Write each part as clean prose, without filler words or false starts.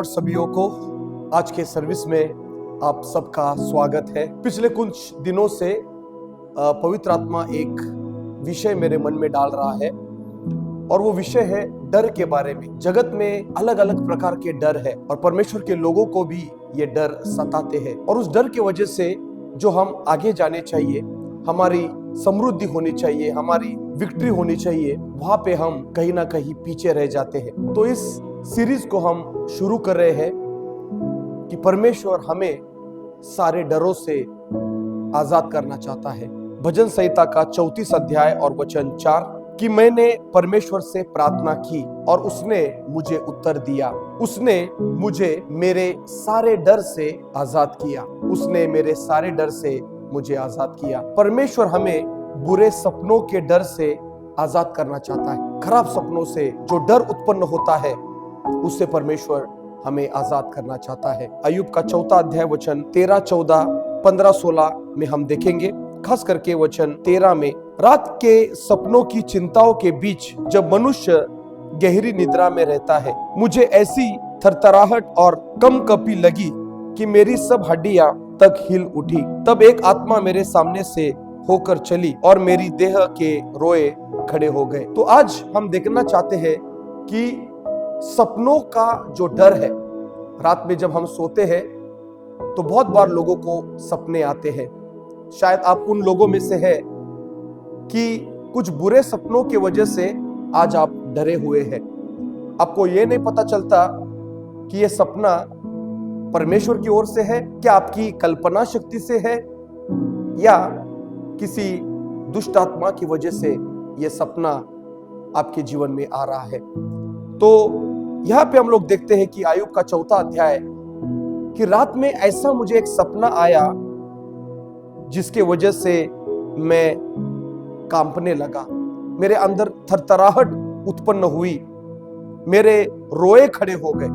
Lord सभीयों को आज के सर्विस में आप सबका स्वागत है। पिछले कुछ दिनों से पवित्र आत्मा एक विषय मेरे मन में डाल रहा है और वो विषय है डर के बारे में। जगत में अलग अलग प्रकार के डर है और परमेश्वर के लोगों को भी ये डर सताते हैं और उस डर की वजह से जो हम आगे जाने चाहिए, हमारी समृद्धि होनी चाहिए, हमारी विक्ट्री होनी चाहिए, वहां पे हम कहीं ना कहीं पीछे रह जाते हैं। तो इस सीरीज को हम शुरू कर रहे हैं कि परमेश्वर हमें सारे डरों से आजाद करना चाहता है। भजन संहिता का 34 अध्याय और वचन 4 कि मैंने परमेश्वर से प्रार्थना की और उसने मुझे उत्तर दिया। उसने मुझे मेरे सारे डर से आजाद किया। उसने मेरे सारे डर से मुझे आजाद किया। परमेश्वर हमें बुरे सपनों के डर से आजाद करना चाहता है। खराब सपनों से जो डर उत्पन्न होता है उससे परमेश्वर हमें आजाद करना चाहता है। अय्यूब का 4 अध्याय वचन 13, 14, 15, 16 में हम देखेंगे, खास करके वचन 13 में, रात के सपनों की चिंताओं के बीच जब मनुष्य गहरी निद्रा में रहता है, मुझे ऐसी थरथराहट और कंपकपी लगी कि मेरी सब हड्डियां तक हिल उठी। तब एक आत्मा मेरे सामने से होकर चली और मेरी देह के रोए खड़े हो गए। तो आज हम देखना चाहते हैं कि सपनों का जो डर है, रात में जब हम सोते हैं तो बहुत बार लोगों को सपने आते हैं। शायद आप उन लोगों में से है कि कुछ बुरे सपनों की वजह से आज आप डरे हुए हैं। आपको ये नहीं पता चलता कि ये सपना परमेश्वर की ओर से है, क्या आपकी कल्पना शक्ति से है, या किसी दुष्ट आत्मा की वजह से यह सपना आपके जीवन में आ रहा है। तो यहां पे हम लोग देखते हैं कि अय्यूब का 4 अध्याय कि रात में ऐसा मुझे एक सपना आया जिसके वजह से मैं कांपने लगा, मेरे अंदर थरथराहट उत्पन्न हुई, मेरे रोए खड़े हो गए।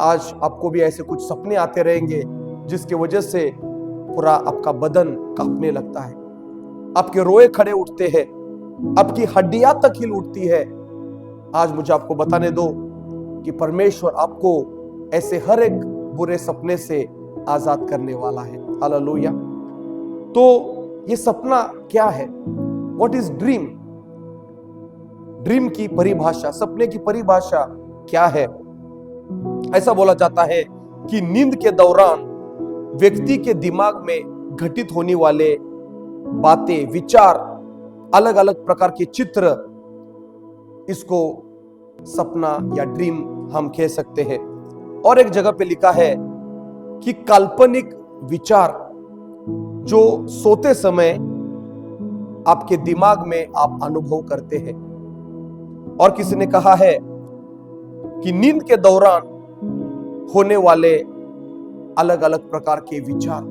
आज आपको भी ऐसे कुछ सपने आते रहेंगे जिसकी वजह से पूरा आपका बदन कांपने लगता है, आपके रोए खड़े उठते हैं, आपकी हड्डियां तक हिल उठती है। आज मुझे आपको बताने दो कि परमेश्वर आपको ऐसे हर एक बुरे सपने से आजाद करने वाला है। हालेलुया। तो ये सपना क्या है? What is dream? ड्रीम की परिभाषा, सपने की परिभाषा क्या है? ऐसा बोला जाता है कि नींद के दौरान व्यक्ति के दिमाग में घटित होने वाले बातें, विचार, अलग अलग प्रकार के चित्र, इसको सपना या ड्रीम हम कह सकते हैं। और एक जगह पे लिखा है कि काल्पनिक विचार जो सोते समय आपके दिमाग में आप अनुभव करते हैं। और किसी ने कहा है कि नींद के दौरान होने वाले अलग अलग प्रकार के विचार,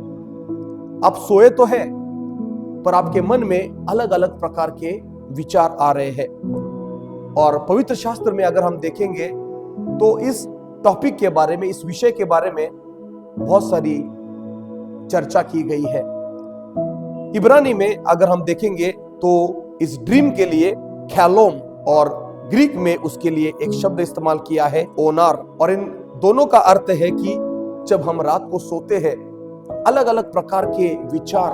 आप सोए तो है पर आपके मन में अलग अलग प्रकार के विचार आ रहे हैं। और पवित्र शास्त्र में अगर हम देखेंगे तो इस टॉपिक के बारे में, इस विषय के बारे में बहुत सारी चर्चा की गई है। इब्रानी में अगर हम देखेंगे तो इस ड्रीम के लिए ख्यालोम, और ग्रीक में उसके लिए एक शब्द इस्तेमाल किया है ओनार। और इन दोनों का अर्थ है कि जब हम रात को सोते हैं, अलग अलग प्रकार के विचार,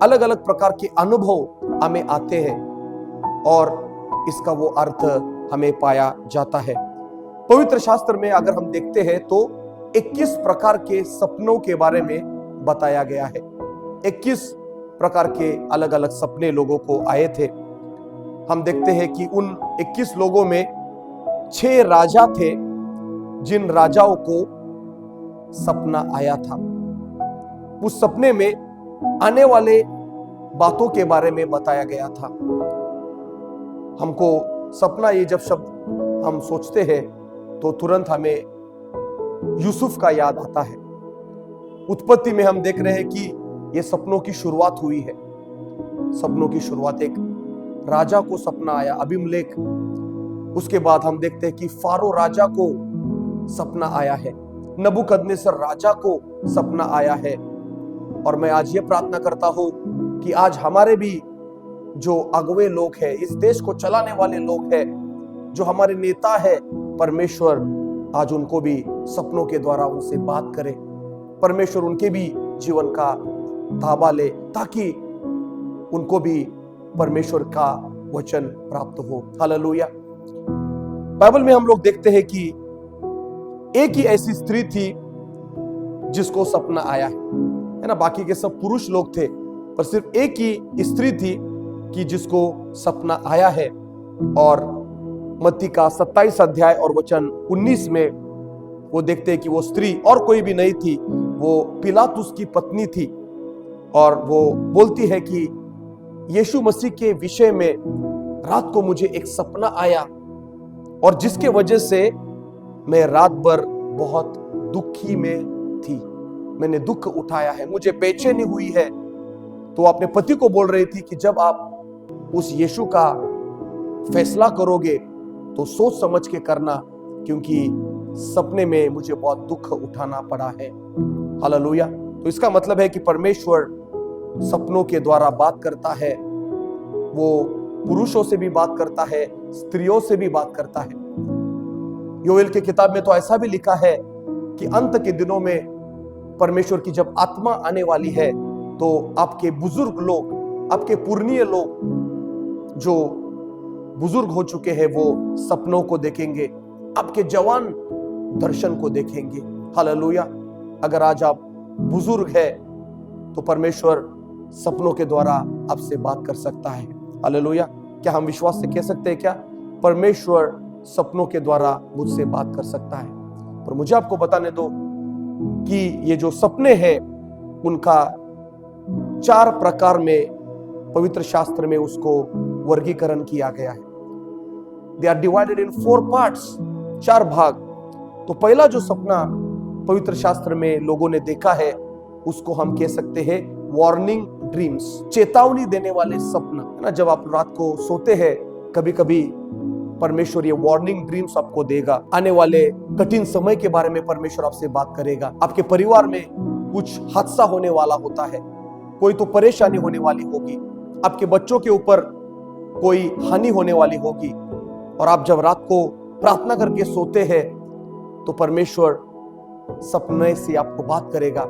अलग अलग प्रकार के अनुभव हमें आते हैं और इसका वो अर्थ हमें पाया जाता है। पवित्र शास्त्र में अगर हम देखते हैं तो 21 प्रकार के सपनों के बारे में बताया गया है। 21 प्रकार के अलग अलग सपने लोगों को आए थे। हम देखते हैं कि उन 21 लोगों में 6 राजा थे जिन राजाओं को सपना आया था। उस सपने में आने वाले बातों के बारे में बताया गया था। हमको सपना, ये जब शब्द हम सोचते हैं तो तुरंत हमें यूसुफ का याद आता है। उत्पत्ति में हम देख रहे हैं कि ये सपनों की शुरुआत हुई है। सपनों की शुरुआत, एक राजा को सपना आया, अबीमेलेक। उसके बाद हम देखते हैं कि फारो राजा को सपना आया है, नबूकदनेस्सर राजा को सपना आया है। और मैं आज ये प्रार्थना करता हूं कि आज हमारे भी जो अगुवे लोग हैं, इस देश को चलाने वाले लोग हैं, जो हमारे नेता है, परमेश्वर आज उनको भी सपनों के द्वारा उनसे बात करे। परमेश्वर उनके भी जीवन का ताबा ले, ताकि उनको भी परमेश्वर का वचन प्राप्त हो। हालेलुया। बाइबल में हम लोग देखते हैं कि एक ही ऐसी स्त्री थी जिसको सपना आया है ना। बाकी के सब पुरुष लोग थे, पर सिर्फ एक ही स्त्री थी कि जिसको सपना आया है। और मत्ती का 27 अध्याय और वचन 19 में वो देखते हैं कि वो स्त्री और कोई भी नहीं थी, वो पिलातुस की पत्नी थी। और वो बोलती है कि यीशु मसीह के विषय में रात को मुझे एक सपना आया, और जिसके वजह से मैं रात भर बहुत दुखी में थी। मैंने दुख उठाया है, मुझे बेचैनी हुई है। तो अपने पति को बोल रही थी कि जब आप उस यीशु का फैसला करोगे तो सोच समझ के करना, क्योंकि सपने में मुझे बहुत दुख उठाना पड़ा है। हालेलुया। तो इसका मतलब है कि परमेश्वर सपनों के द्वारा बात करता है। वो पुरुषों से भी बात करता है, स्त्रियों से भी बात करता है। योएल की किताब में तो ऐसा भी लिखा है कि अंत के दिनों में परमेश्वर की जब आत्मा आने वाली है, तो आपके बुजुर्ग लोग, आपके पुरनीय लोग जो बुजुर्ग हो चुके हैं, वो सपनों को देखेंगे, आपके जवान दर्शन को देखेंगे। हालेलुया। अगर आज आप बुजुर्ग है तो परमेश्वर सपनों के द्वारा आपसे बात कर सकता है। हालेलुया। क्या हम विश्वास से कह सकते हैं क्या परमेश्वर सपनों के द्वारा मुझसे बात कर सकता है? पर मुझे आपको बताने दो कि ये जो सपने हैं उनका 4 प्रकार में पवित्र शास्त्र में उसको वर्गीकरण किया गया है। They are divided in 4 parts, 4 भाग। तो पहला जो सपना पवित्र शास्त्र में लोगों ने देखा है उसको हम कह सकते हैं वार्निंग ड्रीम्स, चेतावनी देने वाले सपना, है ना। जब आप रात को सोते हैं, कभी कभी परमेश्वर ये वार्निंग ड्रीम्स आपको देगा। आने वाले कठिन समय के बारे में परमेश्वर आपसे बात करेगा। आपके परिवार में कुछ हादसा होने वाला होता है, कोई तो परेशानी होने वाली होगी, आपके बच्चों के ऊपर कोई हानि होने वाली होगी। और आप जब रात को प्रार्थना करके सोते हैं तो परमेश्वर सपने से आपको बात करेगा,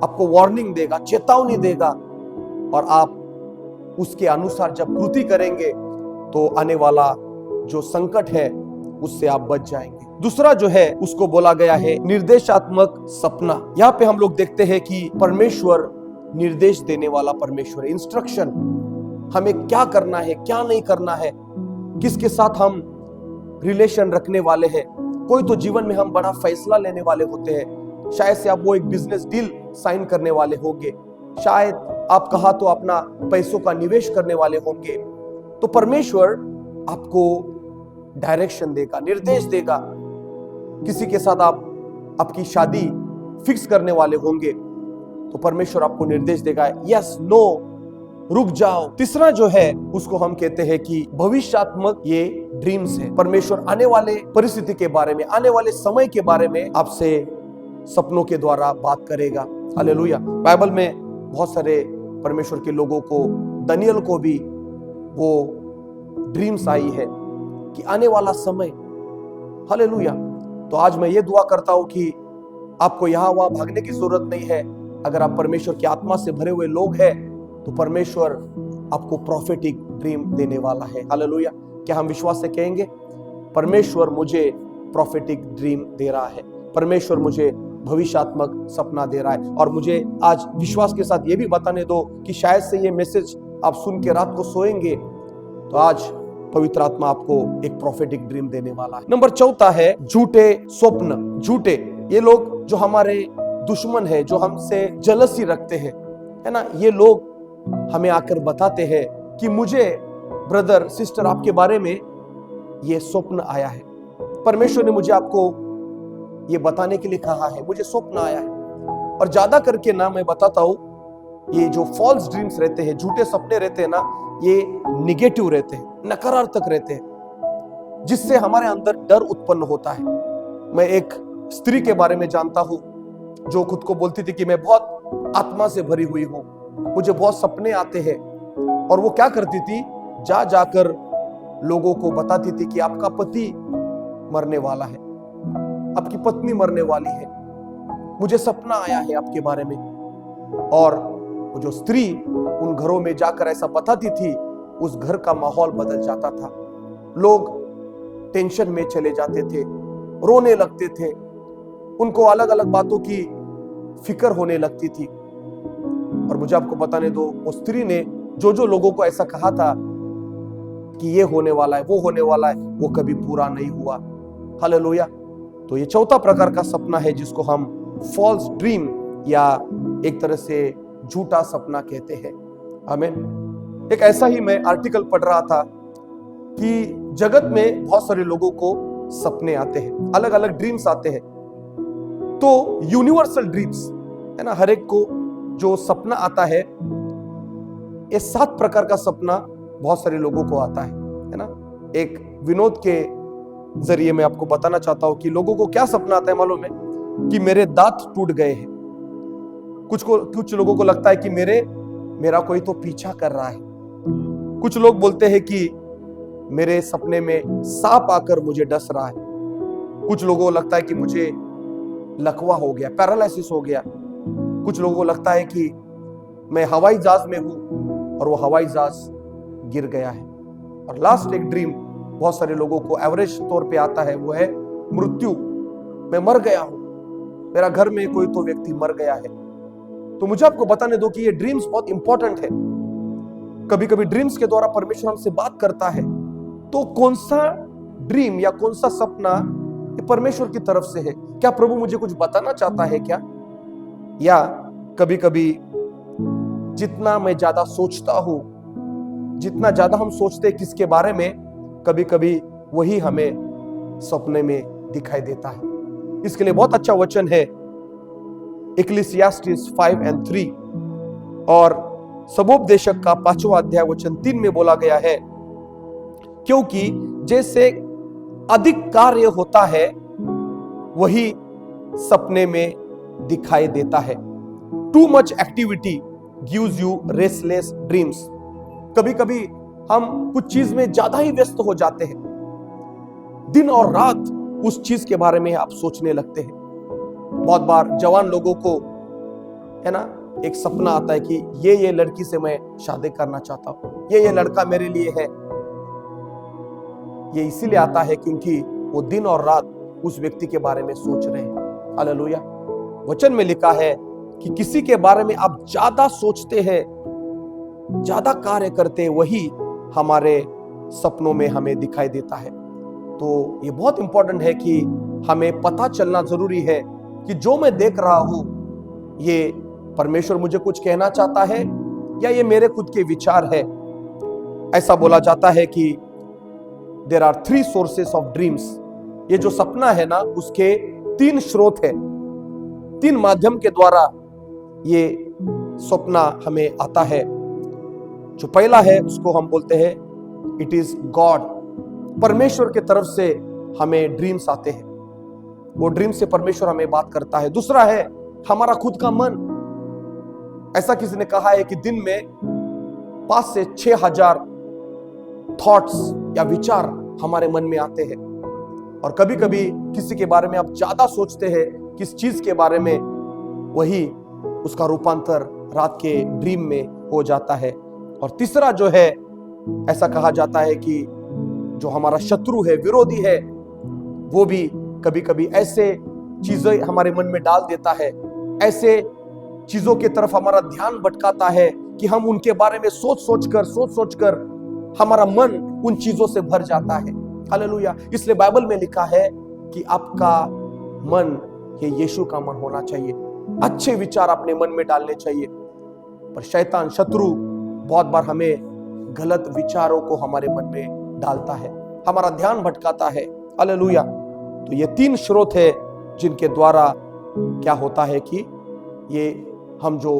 आपको वार्निंग देगा, चेतावनी देगा, और आप उसके अनुसार जब कृति करेंगे तो आने वाला जो संकट है उससे आप बच जाएंगे। दूसरा जो है उसको बोला गया है निर्देशात्मक सपना। यहाँ पे हम लोग देखते हैं कि परमेश्वर निर्देश देने वाला परमेश्वर है। इंस्ट्रक्शन, हमें क्या करना है, क्या नहीं करना है, किसके साथ हम रिलेशन रखने वाले हैं। कोई तो जीवन में हम बड़ा फैसला लेने वाले होते हैं। शायद से आप वो एक बिजनेस डील साइन करने वाले होंगे, शायद आप कहा तो अपना पैसों का निवेश करने वाले होंगे। तो परमेश्वर आपको डायरेक्शन देगा, निर्देश देगा। किसी के साथ आप आपकी शादी फिक्स करने वाले होंगे तो परमेश्वर आपको निर्देश देगा, यस, नो, रुक जाओ। तीसरा जो है उसको हम कहते हैं कि भविष्यात्मक ये ड्रीम्स है। परमेश्वर आने वाले परिस्थिति के बारे में, आने वाले समय के बारे में आपसे सपनों के द्वारा बात करेगा। हालेलुया। बाइबल में बहुत सारे परमेश्वर के लोगों को, दानियल को भी वो ड्रीम्स आई है कि आने वाला समय। हालेलुया। तो आज मैं ये दुआ करता हूं कि आपको यहां वहां भागने की जरूरत नहीं है। अगर आप परमेश्वर की आत्मा से भरे हुए लोग हैं तो परमेश्वर आपको प्रोफेटिक ड्रीम देने वाला है। हालेलुया। क्या हम विश्वास से कहेंगे परमेश्वर मुझे प्रोफेटिक ड्रीम दे रहा है, परमेश्वर मुझे भविष्यात्मक सपना दे रहा है। और मुझे आज विश्वास के साथ ये भी बताने दो कि शायद से ये मैसेज आप सुन के रात को सोएंगे तो आज पवित्र आत्मा आपको एक प्रोफेटिक ड्रीम देने वाला है। नंबर 4 है झूठे स्वप्न। झूठे, ये लोग जो हमारे दुश्मन है, जो हमसे जलसी रखते हैं, है ना, ये लोग हमें आकर बताते हैं कि मुझे ब्रदर सिस्टर आपके बारे में ये स्वप्न आया है, परमेश्वर ने मुझे आपको ये बताने के लिए कहा है, मुझे स्वप्न आया है। और ज्यादा करके ना मैं बताता हूं, ये जो फॉल्स ड्रीम्स रहते हैं, झूठे सपने रहते हैं ना, ये निगेटिव रहते हैं, नकारात्मक रहते हैं, जिससे हमारे अंदर डर उत्पन्न होता है। मैं एक स्त्री के बारे में जानता हूं जो खुद को बोलती थी कि मैं बहुत आत्मा से भरी हुई हूं, मुझे बहुत सपने आते हैं। और वो क्या करती थी, जाकर लोगों को बताती थी कि आपका पति मरने वाला है, आपकी पत्नी मरने वाली है, मुझे सपना आया है आपके बारे में। और वो जो स्त्री उन घरों में जाकर ऐसा बताती थी, उस घर का माहौल बदल जाता था। लोग टेंशन में चले जाते थे, रोने लगते थे, उनको अलग अलग बातों की फिक्र होने लगती थी। और मुझे आपको बताने दो, वो स्त्री ने जो जो लोगों को ऐसा कहा था कि ये होने वाला है, वो होने वाला है, वो कभी पूरा नहीं हुआ। हालेलुया। तो ये चौथा प्रकार का सपना है जिसको हम फॉल्स ड्रीम या एक तरह से झूठा सपना कहते हैं। आमीन। एक ऐसा ही मैं आर्टिकल पढ़ रहा था कि जगत में बहुत सारे लोगों को सपने आते हैं, अलग अलग ड्रीम्स आते हैं। तो यूनिवर्सल ड्रीम्स है ना, हर एक को जो सपना आता है, ये 7 प्रकार का सपना बहुत सारे लोगों को आता है ना। एक विनोद के जरिए मैं आपको बताना चाहता हूं कि लोगों को क्या सपना आता है मालूम है, कि मेरे दांत टूट गए हैं। कुछ लोगों को लगता है कि मेरा कोई तो पीछा कर रहा है। कुछ लोग बोलते हैं कि मेरे सपने में सांप आकर मुझे डस रहा है। कुछ लोगों को लगता है कि मुझे लकवा हो गया, पैरालिसिस हो गया। कुछ लोगों को लगता है कि मैं हवाई जहाज में हूं और वो हवाई जहाज गिर गया है। और लास्ट एक ड्रीम बहुत सारे लोगों को एवरेज तौर पे आता है, वो है मृत्यु। मैं मर गया हूं, मेरा घर में कोई तो व्यक्ति मर गया है। तो मुझे आपको बताने दो कि ये ड्रीम्स बहुत इंपॉर्टेंट है। कभी कभी ड्रीम्स के द्वारा परमेश्वर हमसे बात करता है। तो कौन सा ड्रीम या कौन सा सपना ये परमेश्वर की तरफ से है? क्या प्रभु मुझे कुछ बताना चाहता है क्या? या कभी कभी जितना मैं ज्यादा सोचता हूं, जितना ज्यादा हम सोचते हैं किसके बारे में, कभी कभी वही हमें सपने में दिखाई देता है। इसके लिए बहुत अच्छा वचन है इक्लेसियास्टिस 5:3 और सबोपदेशक का 5वां अध्याय वचन 3 में बोला गया है, क्योंकि जैसे अधिक कार्य होता है वही सपने में दिखाई देता है। Too much activity gives you restless dreams. कभी कभी हम कुछ चीज में ज्यादा ही व्यस्त हो जाते हैं, दिन और रात उस चीज के बारे में आप सोचने लगते हैं। बहुत बार जवान लोगों को है ना एक सपना आता है कि ये लड़की से मैं शादी करना चाहता हूं, ये लड़का मेरे लिए है। ये इसीलिए आता है क्योंकि वो दिन और रात उस व्यक्ति के बारे में सोच रहे हैं। हालेलुया। वचन में लिखा है कि किसी के बारे में आप ज्यादा सोचते हैं, ज्यादा कार्य करते हैं, वही हमारे सपनों में हमें दिखाई देता है। तो ये बहुत इंपॉर्टेंट है कि हमें पता चलना जरूरी है कि जो मैं देख रहा हूं ये परमेश्वर मुझे कुछ कहना चाहता है या ये मेरे खुद के विचार है। ऐसा बोला जाता है कि there are 3 sources of dreams. ये जो सपना है ना, उसके 3 स्रोत है, 3 माध्यम के द्वारा ये सपना हमें आता है। जो पहला है उसको हम बोलते हैं इट इज गॉड। परमेश्वर के तरफ से हमें ड्रीम्स आते हैं, वो ड्रीम से परमेश्वर हमें बात करता है। दूसरा है हमारा खुद का मन। ऐसा किसी ने कहा है कि दिन में 5 से 6 हजार थॉट्स या विचार हमारे मन में आते हैं। और कभी कभी किसी के बारे में आप ज्यादा सोचते हैं, किस चीज के बारे में, वही उसका रूपांतर रात के ड्रीम में हो जाता है। और तीसरा जो है, ऐसा कहा जाता है कि जो हमारा शत्रु है, विरोधी है, वो भी कभी कभी ऐसे चीजें हमारे मन में डाल देता है, ऐसे चीजों की तरफ हमारा ध्यान भटकाता है कि हम उनके बारे में सोच सोच कर हमारा मन उन चीजों से भर जाता है। हालेलुया। इसलिए बाइबल में लिखा है कि आपका मन ये यीशु का मन होना चाहिए। अच्छे विचार अपने मन में डालने चाहिए। पर शैतान, शत्रु बहुत बार हमें गलत विचारों को हमारे मन में डालता है, हमारा ध्यान भटकाता है। हालेलुया। तो ये 3 स्रोत है जिनके द्वारा क्या होता है कि ये हम जो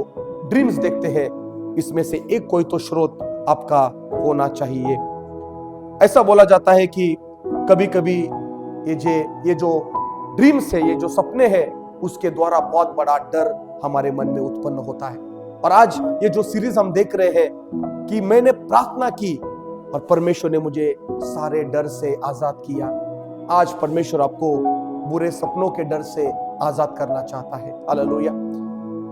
ड्रीम्स देखते हैं, इसमें से एक कोई तो स्रोत आपका होना चाहिए। ऐसा बोला जाता है कि कभी कभी ये जो ड्रीम्स है, ये जो सपने हैं, उसके द्वारा बहुत बड़ा डर हमारे मन में उत्पन्न होता है। और आज ये जो सीरीज हम देख रहे हैं कि मैंने प्रार्थना की और परमेश्वर ने मुझे सारे डर से आजाद किया। आज परमेश्वर आपको बुरे सपनों के डर से आजाद करना चाहता है। हालेलुया।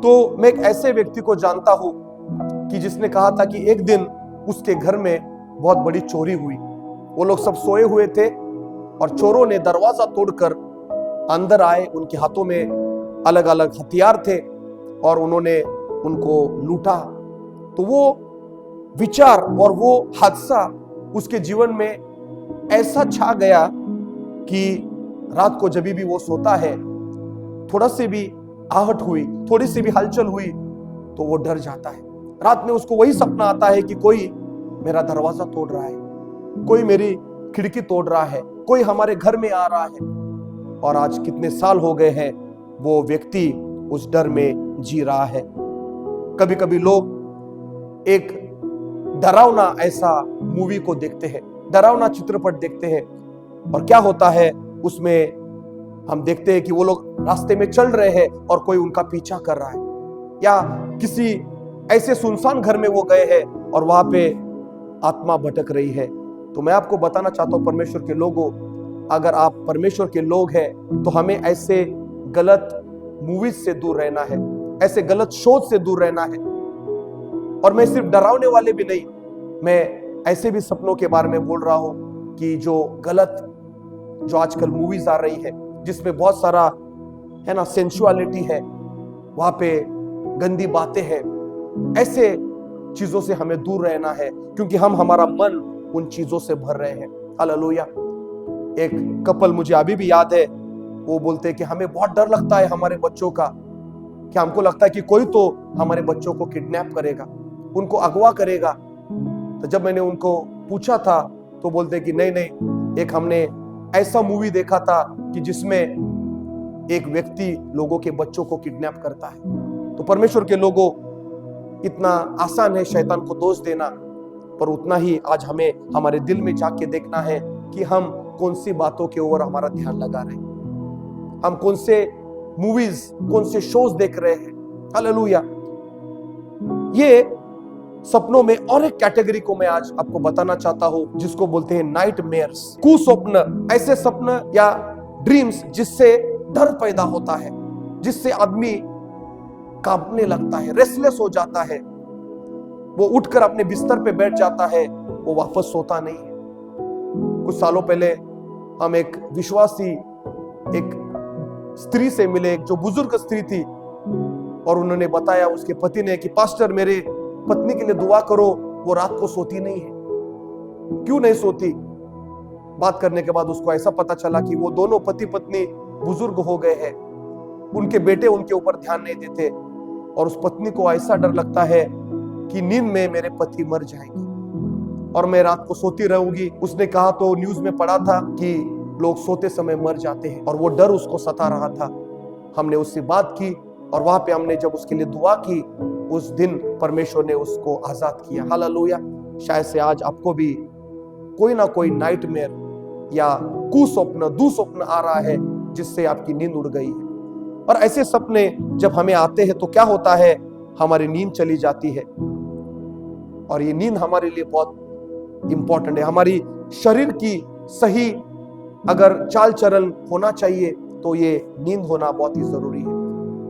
तो मैं एक ऐसे व्यक्ति को जानता हूं कि जिसने कहा था कि एक दिन उसके घर में बहुत बड़ी चोरी हुई। वो लोग सब सोए हुए थे और चोरों ने दरवाजा तोड़कर अंदर आए। उनके हाथों में अलग अलग हथियार थे और उन्होंने उनको लूटा। तो वो विचार और वो हादसा उसके जीवन में ऐसा छा गया कि रात को जब भी वो सोता है, थोड़ा सी भी आहट हुई, थोड़ी सी भी हलचल हुई तो वो डर जाता है। रात में उसको वही सपना आता है कि कोई मेरा दरवाजा तोड़ रहा है, कोई मेरी खिड़की तोड़ रहा है, कोई हमारे घर में आ रहा है। और आज कितने साल हो गए हैं वो व्यक्ति उस डर में जी रहा है। कभी कभी लोग एक डरावना ऐसा मूवी को देखते हैं, डरावना चित्रपट देखते हैं, और क्या होता है उसमें हम देखते हैं कि वो लोग रास्ते में चल रहे हैं और कोई उनका पीछा कर रहा है, या किसी ऐसे सुनसान घर में वो गए हैं और वहां पे आत्मा भटक रही है। तो मैं आपको बताना चाहता हूं परमेश्वर के लोगों, अगर आप परमेश्वर के लोग हैं तो हमें ऐसे गलत मूवीज से दूर रहना है, ऐसे गलत शोज से दूर रहना है। और मैं सिर्फ डरावने वाले भी नहीं, मैं ऐसे भी सपनों के बारे में बोल रहा हूं कि जो गलत, जो आजकल मूवीज आ रही है जिसमें बहुत सारा है ना सेंसुअलिटी है, वहां पे गंदी बातें हैं, ऐसे चीजों से हमें दूर रहना है क्योंकि हमारा मन उन चीजों से भर रहे हैं। हालेलुया। एक कपल मुझे अभी भी याद है, वो बोलते हैं कि हमें बहुत डर लगता है हमारे बच्चों का, कि हमको लगता है कि कोई तो हमारे बच्चों को किडनैप करेगा, उनको अगवा करेगा। तो जब मैंने उनको पूछा था तो बोलते कि नहीं नहीं, एक हमने ऐसा मूवी देखा था कि जिसमें एक व्यक्ति लोगों के बच्चों को किडनैप करता है। तो परमेश्वर के लोगों, इतना आसान है शैतान को दोष देना, पर उतना ही आज हमें हमारे दिल में जाके देखना है कि हम कौन सी बातों के ऊपर हमारा ध्यान लगा रहे हैं, हम कौन से मूवीज, कौन से शोज देख रहे हैं। हालेलुया। ये सपनों में और एक कैटेगरी को मैं आज आपको बताना चाहता हूं जिसको बोलते हैं नाइटमेयर्स, कुस्वप्न। ऐसे सपन या ड्रीम्स जिससे डर पैदा होता है, जिससे आदमी कांपने लगता है, रेस्टलेस हो जाता है, वो उठकर अपने बिस्तर पे बैठ जाता है, वो वापस सोता नहीं है। कुछ सालों पहले हम एक विश्वासी एक स्त्री से मिले, एक जो बुजुर्ग स्त्री थी, और उन्होंने बताया उसके पति ने कि पास्टर मेरे पत्नी के लिए दुआ करो, वो रात को सोती नहीं है। क्यों नहीं सोती? बात करने के बाद उसको ऐसा पता चला कि वो दोनों पति पत्नी बुजुर्ग हो गए हैं, उनके बेटे उनके ऊपर ध्यान नहीं देते, और उस पत्नी को ऐसा डर लगता है कि नींद में मेरे पति मर जाएंगे और मैं रात को सोती रहूंगी। उसने कहा तो न्यूज में पढ़ा था कि लोग सोते समय मर जाते हैं, और वो डर उसको सता रहा था। हमने उससे बात की और वहां पे हमने जब उसके लिए दुआ की, उस दिन परमेश्वर ने उसको आजाद किया। हालेलुया। शायद से आज आपको भी कोई ना कोई नाइटमेयर या कुस्वप्न, दुस्वप्न आ रहा है जिससे आपकी नींद उड़ गई है। और ऐसे सपने जब हमें आते हैं तो क्या होता है, हमारी नींद चली जाती है, और ये नींद हमारे लिए बहुत इंपॉर्टेंट है। हमारी शरीर की सही अगर चाल चलन होना चाहिए तो ये नींद होना बहुत ही जरूरी है।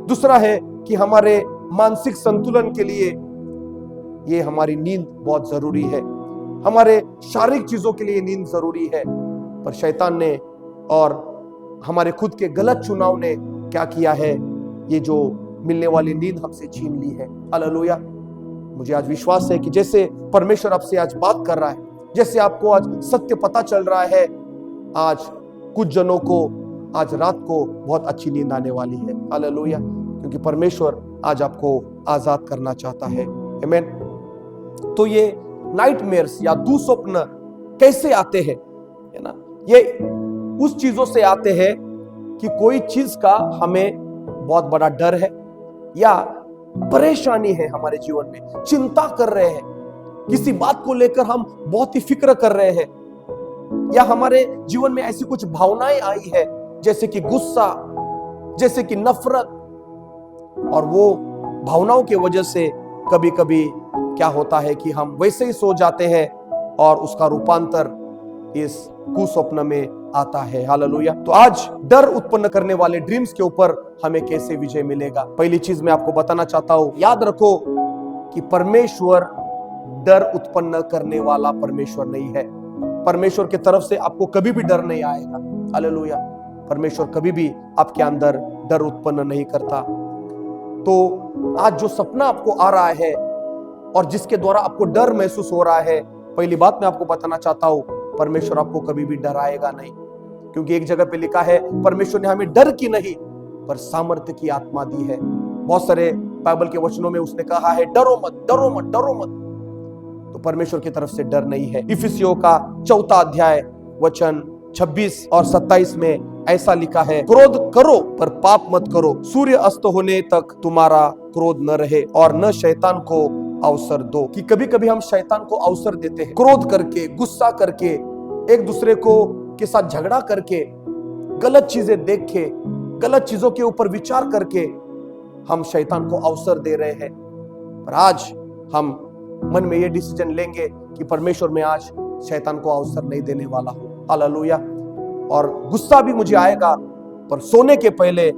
दूसरा है कि हमारे मानसिक संतुलन के लिए ये हमारी नींद बहुत जरूरी है। हमारे शारीरिक चीजों के लिए नींद जरूरी है, पर शैतान ने और हमारे खुद के गलत चुनाव ने क्या किया है, ये जो मिलने वाली नींद हमसे छीन ली है। हालेलुया। मुझे आज विश्वास है कि जैसे परमेश्वर आपसे आज बात कर रहा है, जैसे आपको आज सत्य पता चल रहा है, आज कुछ जनों को आज रात को बहुत अच्छी नींद आने वाली है। हालेलुया। क्योंकि परमेश्वर आज आपको आजाद करना चाहता है। आमीन। तो ये नाइटमेयर्स या दुस्वप्न कैसे आते हैं, है ना? ये उस चीजों से आते हैं कि कोई चीज का हमें बहुत बड़ा डर है या परेशानी है हमारे जीवन में, चिंता कर रहे हैं, किसी बात को लेकर हम बहुत ही फिक्र कर रहे हैं, या हमारे जीवन में ऐसी कुछ भावनाएं आई है जैसे कि गुस्सा, जैसे कि नफरत, और वो भावनाओं की वजह से कभी कभी क्या होता है कि हम वैसे ही सो जाते हैं और उसका रूपांतर इस कुस्वप्न में आता है। हालेलुया। तो आज डर उत्पन्न करने वाले ड्रीम्स के ऊपर हमें कैसे विजय मिलेगा, पहली चीज मैं आपको बताना चाहता हूं, याद रखो कि परमेश्वर डर उत्पन्न करने वाला परमेश्वर नहीं है। परमेश्वर की तरफ से आपको कभी भी डर नहीं आएगा। हालेलुया। परमेश्वर कभी भी आपके अंदर डर उत्पन्न नहीं करता। तो आज जो सपना आपको आ रहा है और जिसके द्वारा आपको डर महसूस हो रहा है, पहली बात मैं आपको बताना चाहता हूं, परमेश्वर आपको कभी भी डराएगा नहीं। क्योंकि एक जगह पे लिखा है, परमेश्वर ने हमें डर की नहीं पर सामर्थ्य की आत्मा दी है। बहुत सारे बाइबल के वचनों में उसने कहा है, डरो मत, डरो मत, डरो मत। तो परमेश्वर की तरफ से डर नहीं है। इफिसियों का 4 अध्याय वचन 26 और 27 में ऐसा लिखा है, क्रोध करो पर पाप मत करो, सूर्य अस्त होने तक तुम्हारा क्रोध न रहे और न शैतान को अवसर दो। कि कभी कभी हम शैतान को अवसर देते हैं, क्रोध करके, गुस्सा करके, एक दूसरे को के साथ झगड़ा करके, गलत चीजें देख के, गलत चीजों के ऊपर विचार करके हम शैतान को अवसर दे रहे हैं। पर आज हम मन में ये डिसीजन लेंगे कि परमेश्वर में आज शैतान को अवसर नहीं देने वाला हूं। हालेलुया। और गुस्सा भी मुझे आएगा, पर सोने के पहले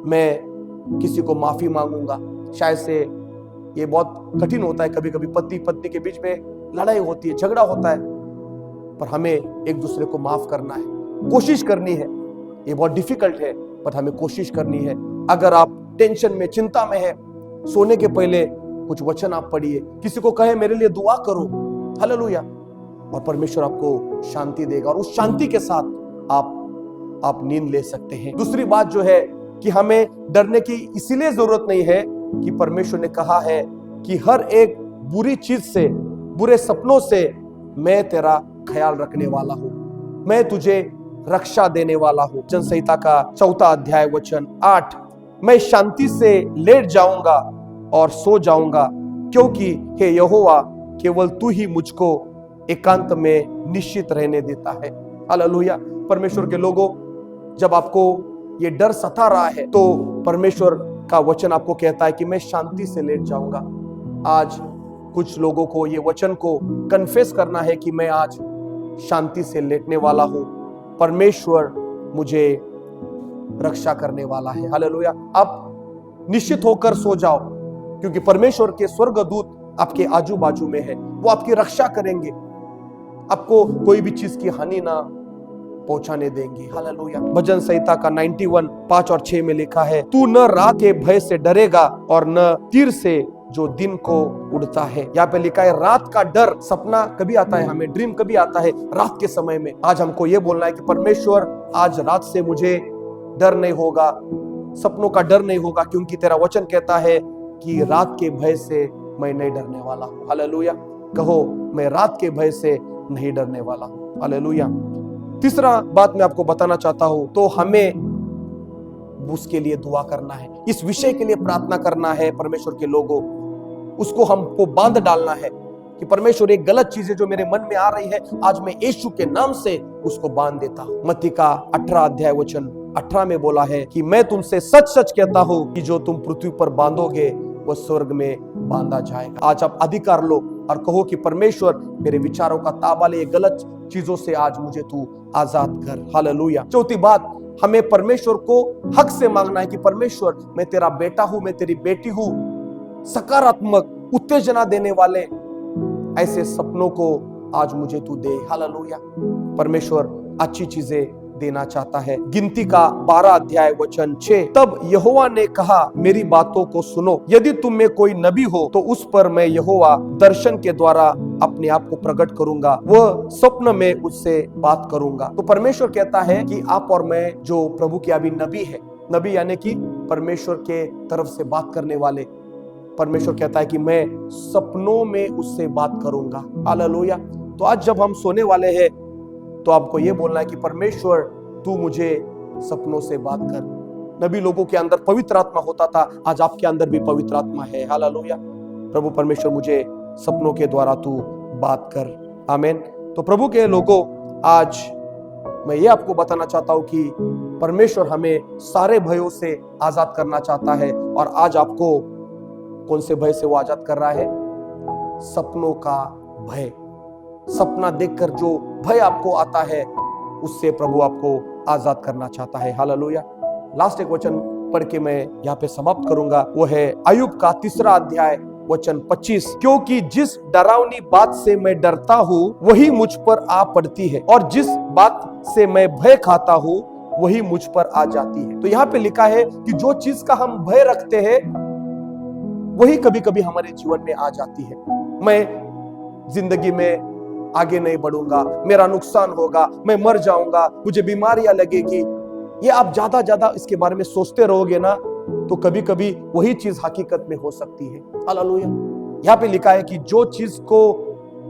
मैं किसी को माफी मांगूंगा। शायद से ये बहुत कठिन होता है, कभी कभी पति पत्नी के बीच में लड़ाई होती है, झगड़ा होता है, पर हमें एक दूसरे को माफ करना है, कोशिश करनी है। ये बहुत डिफिकल्ट है, पर हमें कोशिश करनी है। अगर आप टेंशन में, चिंता में है, सोने के पहले कुछ वचन आप पढ़िए, किसी को कहे मेरे लिए दुआ करो। हालेलुया। और परमेश्वर आपको शांति देगा और उस शांति के साथ आप नींद ले सकते हैं। दूसरी बात जो है कि हमें डरने की इसीलिए जरूरत नहीं है कि परमेश्वर ने कहा है कि हर एक बुरी चीज से, बुरे सपनों से मैं तेरा ख्याल रखने वाला हूं, मैं तुझे रक्षा देने वाला हूं। वचन संहिता का 4 अध्याय वचन 8, मैं शांति से लेट जाऊंगा और सो जाऊंगा, क्योंकि हे यहोवा केवल तू ही मुझको एकांत में निश्चित रहने देता है। हालेलुया। परमेश्वर के लोगों, जब आपको ये डर सता रहा है तो परमेश्वर का वचन आपको कहता है कि मैं शांति से लेट जाऊंगा। आज कुछ लोगों को ये वचन को कन्फेस करना है कि मैं आज शांति से लेटने वाला हूं, परमेश्वर मुझे रक्षा करने वाला है। हालेलुया। आप निश्चित होकर सो जाओ, क्योंकि परमेश्वर के स्वर्गदूत आपके आजू बाजू में है, वो आपकी रक्षा करेंगे, आपको कोई भी चीज की हानि ना पहुंचाने देंगे। हालेलुया। भजन संहिता का 91 5 और 6 में लिखा है, तू न रात के भय से डरेगा और न तीर से जो दिन को उड़ता है। यहाँ पे लिखा है रात का डर। सपना कभी आता है, हमें ड्रीम कभी आता है रात के समय में। आज हमको ये बोलना है कि परमेश्वर आज रात से मुझे डर नहीं होगा, सपनों का डर नहीं होगा, क्योंकि तेरा वचन कहता है कि रात के भय से मैं नहीं डरने वाला हूं। हालेलुया। कहो, मैं रात के भय से नहीं डरने वाला हूं। हालेलुया। तीसरा बात मैं आपको बताना चाहता हूं, तो हमें उसके लिए दुआ करना है, इस विषय के लिए प्रार्थना करना है। परमेश्वर के लोगों, उसको हमको बांध डालना है कि परमेश्वर एक गलत चीज है जो मेरे मन में आ रही है, आज मैं यीशु के नाम से उसको बांध देता हूं। मत्ती का 18 अध्याय वचन 18 में बोला है कि मैं तुमसे सच सच कहता हूं कि जो तुम पृथ्वी पर बांधोगे वह स्वर्ग में बांधा जाएगा। आज आप अधिकार लो और कहो कि परमेश्वर मेरे विचारों का ताबा ले, गलत चीजों से आज मुझे तू आजाद कर। हालेलुया। चौथी बात, हमें परमेश्वर को हक से मांगना है कि परमेश्वर मैं तेरा बेटा हूं, मैं तेरी बेटी हूं। सकारात्मक उत्तेजना देने वाले ऐसे सपनों को आज मुझे तू दे। हालेलुया। परमेश्वर अच्छी चीजें देना चाहता है। गिनती का 12 अध्याय वचन 6, तब यहोवा ने कहा मेरी बातों को सुनो, यदि तुम में कोई नबी हो तो उस पर मैं यहोवा दर्शन के द्वारा अपने आप को प्रकट करूंगा, वह स्वप्न में उससे बात करूंगा। तो परमेश्वर कहता है कि आप और मैं जो प्रभु के अभी नबी है, नबी यानी कि परमेश्वर के तरफ से बात करने वाले, परमेश्वर कहता है कि मैं सपनों में उससे बात करूंगा। हालेलुया। तो आज जब हम सोने वाले हैं तो आपको यह बोलना है कि परमेश्वर तू मुझे सपनों से बात कर। नबी लोगों के अंदर पवित्र आत्मा होता था, आज आपके अंदर भी पवित्र आत्मा है। हालेलुया। प्रभु परमेश्वर मुझे सपनों के द्वारा तू बात कर। आमीन। तो प्रभु के लोगों, आज मैं ये आपको बताना चाहता हूं कि परमेश्वर हमें सारे भयों से आजाद करना चाहता है। और आज आपको कौन से भय से वो आजाद कर रहा है? सपनों का भय। सपना देखकर जो भय आपको आता है उससे प्रभु आपको आजाद करना चाहता है। हालेलुया। लास्ट एक वचन पढ़ के मैं यहाँ पे समाप्त करूंगा। वो है अय्यूब का 3 अध्याय वचन 25। क्योंकि जिस डरावनी बात से मैं डरता हूँ वही मुझ पर आ पड़ती है, और जिस बात से मैं भय खाता हूँ वही मुझ पर आ जाती है। तो यहाँ पे लिखा है कि जो चीज का हम भय रखते हैं वही कभी कभी हमारे जीवन में आ जाती है। मैं जिंदगी में आगे नहीं बढ़ूंगा, मेरा नुकसान होगा, मैं मर जाऊंगा, मुझे बीमारियां लगेगी। ये आप ज्यादा इसके बारे में सोचते रहोगे ना, तो कभी कभी वही चीज हकीकत में हो सकती है। हालेलुया। यहाँ पे लिखा है कि जो चीज को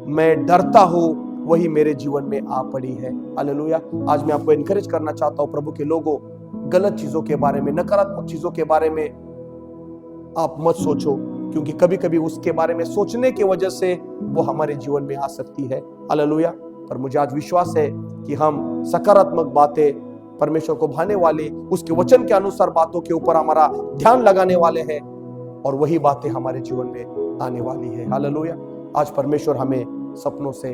मैं डरता हूं वही मेरे जीवन में आ पड़ी है। हालेलुया। आज मैं आपको एनकरेज करना चाहता हूं, प्रभु के लोगों, गलत चीजों के बारे में, नकारात्मक चीजों के बारे में आप मत सोचो, क्योंकि कभी कभी उसके बारे में सोचने की वजह से वो हमारे जीवन में आ सकती है। हालेलुया। पर मुझे आज विश्वास है कि हम सकारात्मक बातें, परमेश्वर को भाने वाले, उसके वचन के अनुसार बातों के ऊपर हमारा ध्यान लगाने वाले हैं, और वही बातें हमारे जीवन में आने वाली है। हालेलुया। आज परमेश्वर हमें सपनों से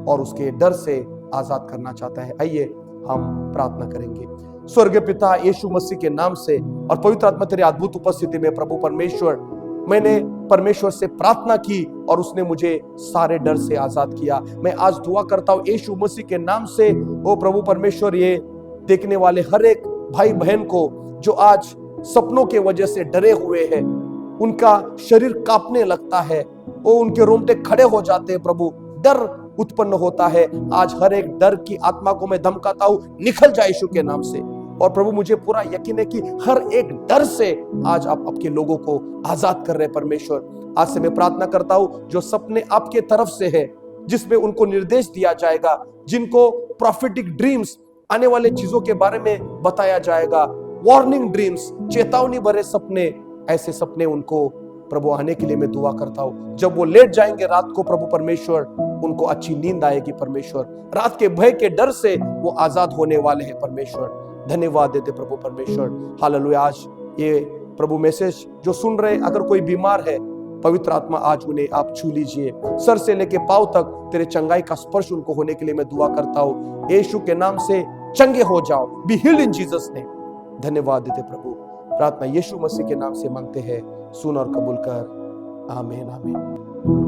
और उसके डर से आजाद करना चाहता है। आइए हम प्रार्थना करेंगे। स्वर्गीय पिता, यीशु मसीह के नाम से और पवित्र आत्मा तेरी अद्भुत उपस्थिति में प्रभु परमेश्वर, मैंने परमेश्वर से प्रार्थना की और उसने मुझे सारे डर से आजाद किया। मैं आज दुआ करता हूँ यीशु मसीह के नाम से, ओ प्रभु परमेश्वर, ये देखने वाले हर एक भाई बहन को जो आज सपनों के वजह से डरे हुए हैं, उनका शरीर कांपने लगता है, वो उनके रोंगटे खड़े हो जाते हैं, प्रभु डर उत्पन्न होता है। आज हर एक डर की आत्मा को मैं धमकाता हूं, निकल जाए यीशु के नाम से। और प्रभु मुझे पूरा यकीन है कि हर एक डर से आज आप आपके लोगों को आजाद कर रहे हैं। परमेश्वर, आज से मैं प्रार्थना करता हूं, जो सपने आपके तरफ से है, जिसमें उनको निर्देश दिया जाएगा, जिनको प्रॉफिटिक ड्रीम्स, आने वाले चीजों के बारे में बताया जाएगा, वार्निंग ड्रीम्स, चेतावनी भरे सपने, ऐसे सपने उनको प्रभु आने के लिए मैं दुआ करता हूं। जब वो लेट जाएंगे रात को, प्रभु परमेश्वर, उनको अच्छी नींद आएगी। परमेश्वर, रात के भय के डर से वो आजाद होने वाले हैं। परमेश्वर, धन्यवाद देते प्रभु परमेश्वर। हालेलुया। आज ये प्रभु मैसेज जो सुन रहे, अगर कोई बीमार है, पवित्र आत्मा आज उन्हें आप छू लीजिए, सर से लेके पांव तक तेरे चंगाई का स्पर्श उनको होने के लिए मैं दुआ करता हूँ। यीशु के नाम से चंगे हो जाओ, be healed in Jesus name. धन्यवाद देते प्रभु। प्रार्थना यीशु मसीह के नाम से मांगते हैं, सुन और कबूल कर। आमीन आमीन।